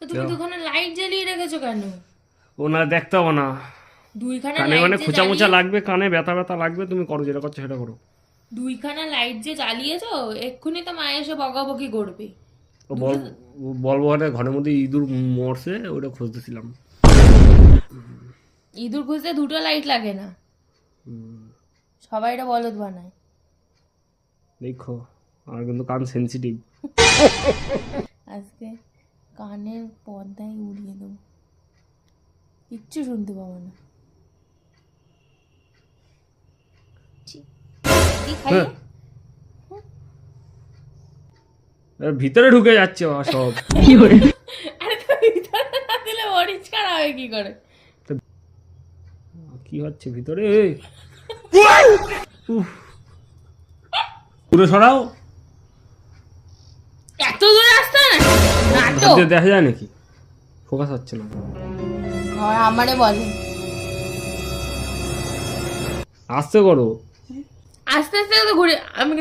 তুমি দুখানা লাইট জ্বালিয়ে রেখেছো কেন? ওনা দেখতে হবে না, দুইখানা কানে লাইট মানে যে খোঁচা মোচা জ্বালিয়ে লাগবে, কানে ব্যথা ব্যথা লাগবে, তুমি করো যেটা করছো সেটা করো। দুইখানা লাইট যে জ্বালিয়েছো, এক্ষুনি তো মা এসে বকাবকি করবে। ও বলবো একটা ঘরের মধ্যে ইঁদুর মরছে, ওটা খুঁজতেছিলাম। ইঁদুর খুঁজতে দুটো লাইট লাগে না, সবাই এটা বলদ বানায়। দেখো আমার কিন্তু কান সেন্সিটিভ। আজকে কানের পর্দায় উড়িয়ে দেবো, কিচ্ছু শুনতে পাবো না। ছি, কি খাইয়ে? ভিতরে ঢুকে যাচ্ছে সব। আরে তুমি ভিতরে না দিলে পরিষ্কার হবে কি করে? কি হচ্ছে ভিতরে? উফ, পুরো সরাও। এত দূরে আসতে না, নাটক। হাত দিয়ে দেখা যায় নাকি? ফোকাস হচ্ছে না। আমারে বলে আস্তে করো। আস্তে আস্তে তো ঘুরে আমি